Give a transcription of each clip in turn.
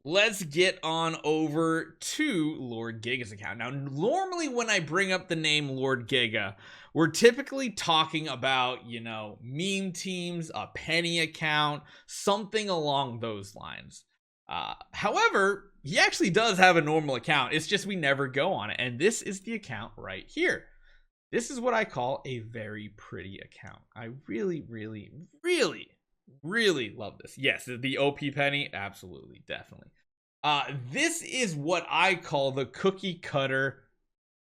let's get on over to Lord Giga's account. Now, normally when I bring up the name Lord Giga, we're typically talking about, you know, meme teams, a penny account, something along those lines. However, he actually does have a normal account. It's just we never go on it. And this is the account right here. This is what I call a very pretty account. I really, really, really, really love this. Yes, the OP penny, absolutely, definitely. This is what I call the cookie cutter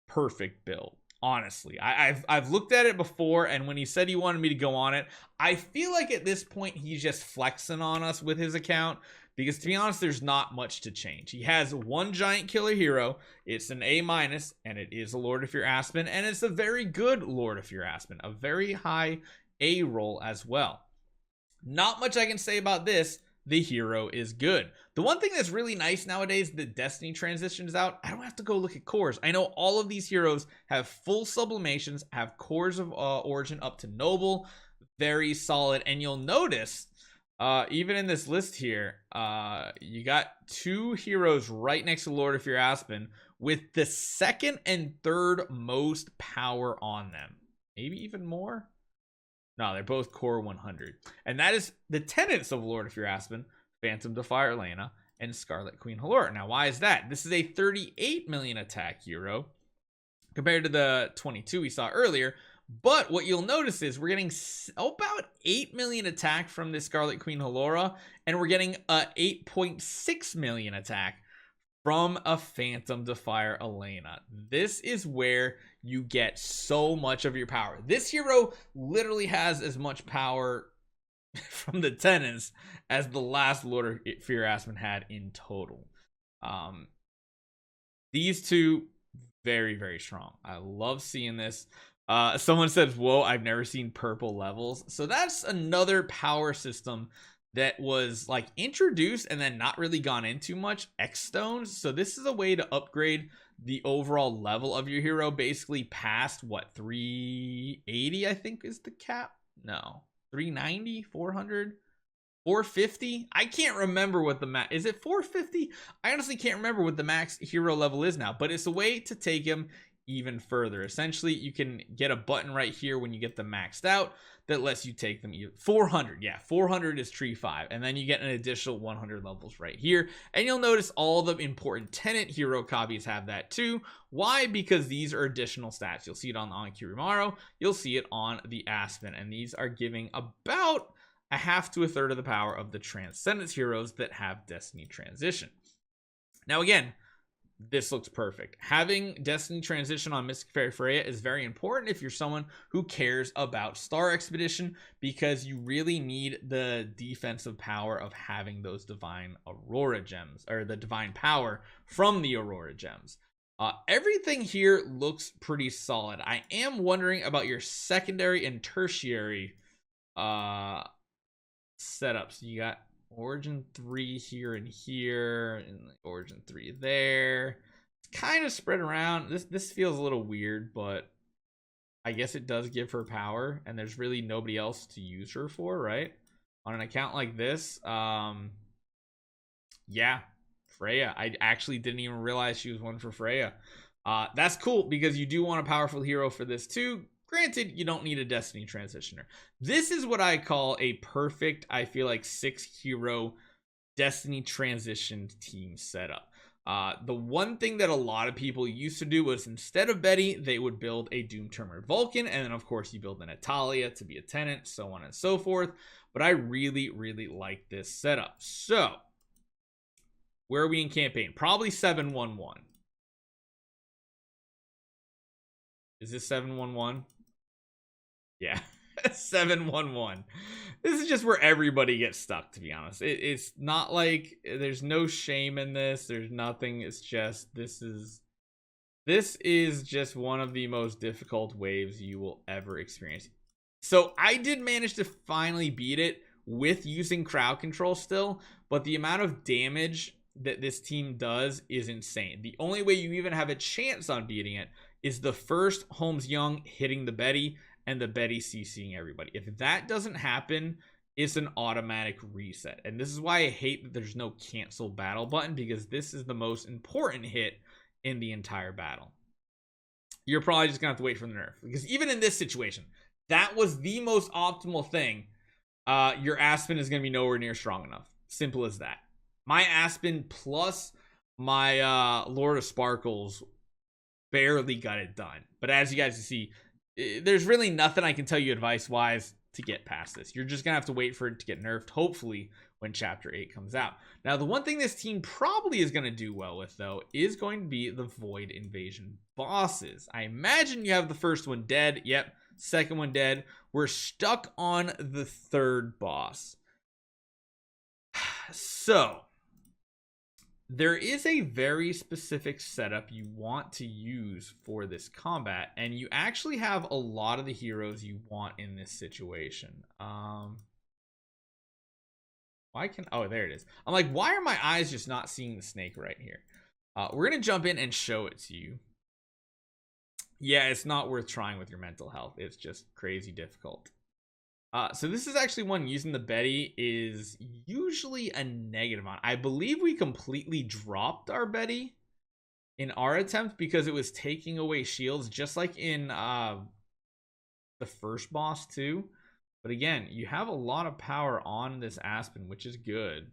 perfect build. Honestly, I've looked at it before, and when he said he wanted me to go on it, I feel like at this point he's just flexing on us with his account, because to be honest, there's not much to change. He has one giant killer hero. It's an A-, and it is a Lord of Fear Aspen, and it's a very good Lord of Fear Aspen, a very high A roll as well. Not much I can say about this. The hero is good. The one thing that's really nice nowadays, the Destiny transition is out. I don't have to go look at cores. I know all of these heroes have full sublimations, have cores of origin up to noble, very solid. And you'll notice, even in this list here, you got two heroes right next to Lord of Fear Aspen with the second and third most power on them. Maybe even more. No, they're both core 100. And that is the tenets of Lord of Fear Aspen, Phantom Defier Elena, and Scarlet Queen Halora. Now, why is that? This is a 38 million attack hero compared to the 22 we saw earlier. But what you'll notice is we're getting about 8 million attack from this Scarlet Queen Halora, and we're getting a 8.6 million attack from a Phantom Defier Elena. This is where you get so much of your power. This hero literally has as much power from the tenants as the last Lord of Fear Aspen had in total. These two, very, very strong. I love seeing this. Someone says, whoa, I've never seen purple levels. So that's another power system that was like introduced and then not really gone into much. X stones. So this is a way to upgrade the overall level of your hero, basically past what, 380 I think is the cap. No, 390, 400, 450. I can't remember what the max is. It 450? I honestly can't remember what the max hero level is now, but it's a way to take him even further. Essentially, you can get a button right here when you get them maxed out that lets you take them 400. Yeah, 400 is tree 5, and then you get an additional 100 levels right here. And you'll notice all the important tenant hero copies have that too. Why? Because these are additional stats. You'll see it on the Kirimaro, you'll see it on the Aspen, and these are giving about a half to a third of the power of the Transcendence heroes that have Destiny Transition. Now again, this looks perfect. Having Destiny Transition on Mystic Fairy Freya is very important if you're someone who cares about Star Expedition, because you really need the defensive power of having those Divine Aurora gems, or the divine power from the Aurora gems. Everything here looks pretty solid. I am wondering about your secondary and tertiary setups. You got Origin 3 here and here, and Origin 3 there. It's kind of spread around. This feels a little weird, but I guess it does give her power, and there's really nobody else to use her for, right? On an account like this, yeah, Freya. I actually didn't even realize she was one for Freya. That's cool, because you do want a powerful hero for this too. Granted, you don't need a Destiny Transitioner. This is what I call a perfect, I feel like, 6-hero Destiny Transition team setup. The one thing that a lot of people used to do was, instead of Betty, they would build a Doom Turner Vulcan, and then of course you build an Natalia to be a tenant, so on and so forth. But I really, really like this setup. So, where are we in campaign? Probably 7-1-1. Is this 7-1-1? Yeah, 7-1-1. This is just where everybody gets stuck, to be honest. It's not like there's no shame in this. There's nothing. It's just this is just one of the most difficult waves you will ever experience. So I did manage to finally beat it with using crowd control still, but the amount of damage that this team does is insane. The only way you even have a chance on beating it is the first Holmes Young hitting the Betty and the Betty CCing everybody. If that doesn't happen, it's an automatic reset. And this is why I hate that there's no cancel battle button, because this is the most important hit in the entire battle. You're probably just gonna have to wait for the nerf, because even in this situation, that was the most optimal thing. Your Aspen is gonna be nowhere near strong enough. Simple as that. My Aspen plus my Lord of Sparkles barely got it done. But as you guys can see, there's really nothing I can tell you advice-wise to get past this. You're just gonna have to wait for it to get nerfed, hopefully when Chapter 8 comes out. Now, the one thing this team probably is gonna do well with, though, is going to be the Void Invasion bosses. I imagine you have the first one dead. Yep, second one dead. We're stuck on the third boss. So there is a very specific setup you want to use for this combat, and you actually have a lot of the heroes you want in this situation. Why can, oh, there it is. I'm like, why are my eyes just not seeing the snake right here? We're gonna jump in and show it to you. Yeah, it's not worth trying with your mental health. It's just crazy difficult. So this is actually one using the Betty is usually a negative on. I believe we completely dropped our Betty in our attempt because it was taking away shields, just like in the first boss too. But again, you have a lot of power on this Aspen, which is good.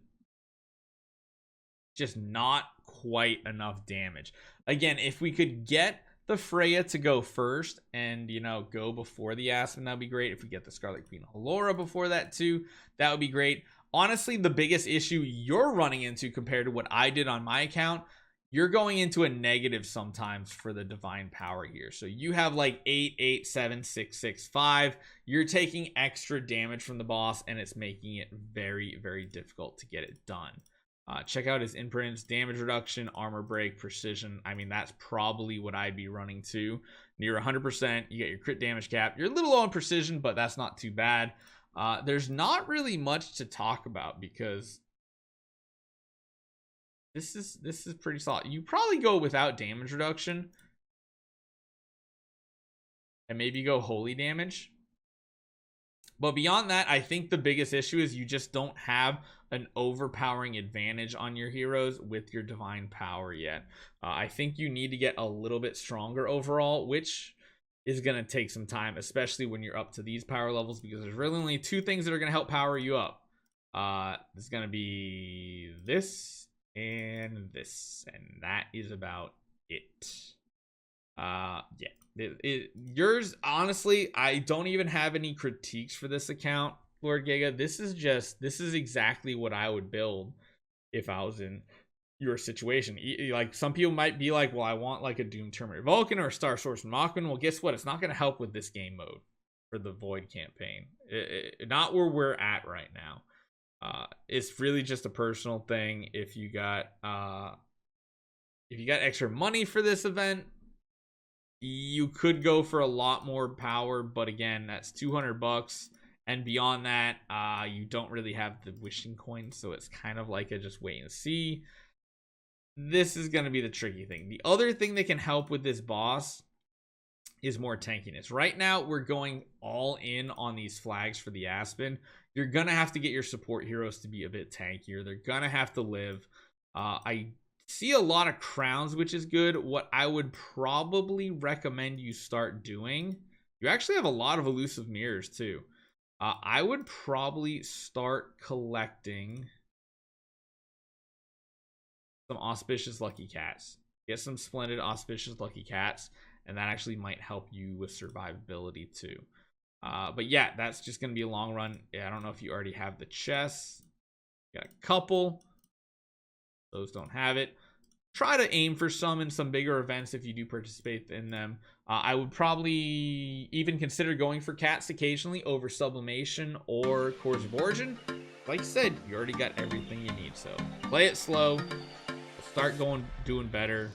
Just not quite enough damage. Again, if we could get the Freya to go first and, you know, go before the Aspen, that'd be great. If we get the Scarlet Queen Halora before that too, that would be great. Honestly, the biggest issue you're running into compared to what I did on my account, you're going into a negative sometimes for the divine power here. So you have like 8, 8, 7, 6, 6, 5. You're taking extra damage from the boss, and it's making it very, very difficult to get it done. Check out his imprints, damage reduction, armor break, precision. I mean, that's probably what I'd be running to. Near 100%, you get your crit damage cap. You're a little low on precision, but that's not too bad. There's not really much to talk about because this is pretty solid. You probably go without damage reduction and maybe go holy damage. But beyond that, I think the biggest issue is you just don't have an overpowering advantage on your heroes with your divine power yet. I think you need to get a little bit stronger overall, which is going to take some time, especially when you're up to these power levels, because there's really only two things that are going to help power you up. It's going to be this and this, and that is about it. Yeah. Yours, honestly, I don't even have any critiques for this account, Lord Giga. This is exactly what I would build if I was in your situation. Like, some people might be like, well, I want like a Doom Terminator Vulcan or a Star Swordsman Machman. Well, guess what? It's not going to help with this game mode for the Void campaign. Not where we're at right now. It's really just a personal thing. If you got extra money for this event, you could go for a lot more power, but again, that's $200, and beyond that, you don't really have the wishing coin, so it's kind of like a just wait and see. This is going to be the tricky thing. The other thing that can help with this boss is more tankiness. Right now, we're going all in on these flags for the Aspen. You're going to have to get your support heroes to be a bit tankier. They're going to have to live. I see a lot of crowns, which is good. What I would probably recommend you start doing, you actually have a lot of elusive mirrors too. I would probably start collecting some auspicious lucky cats. Get some splendid auspicious lucky cats, and that actually might help you with survivability too. But yeah, that's just going to be a long run. I don't know if you already have the chests. Got a couple. Those don't have it. Try to aim for some in some bigger events if you do participate in them. I would probably even consider going for cats occasionally over sublimation or Cores of Origin. Like I said, you already got everything you need, so play it slow. Start doing better.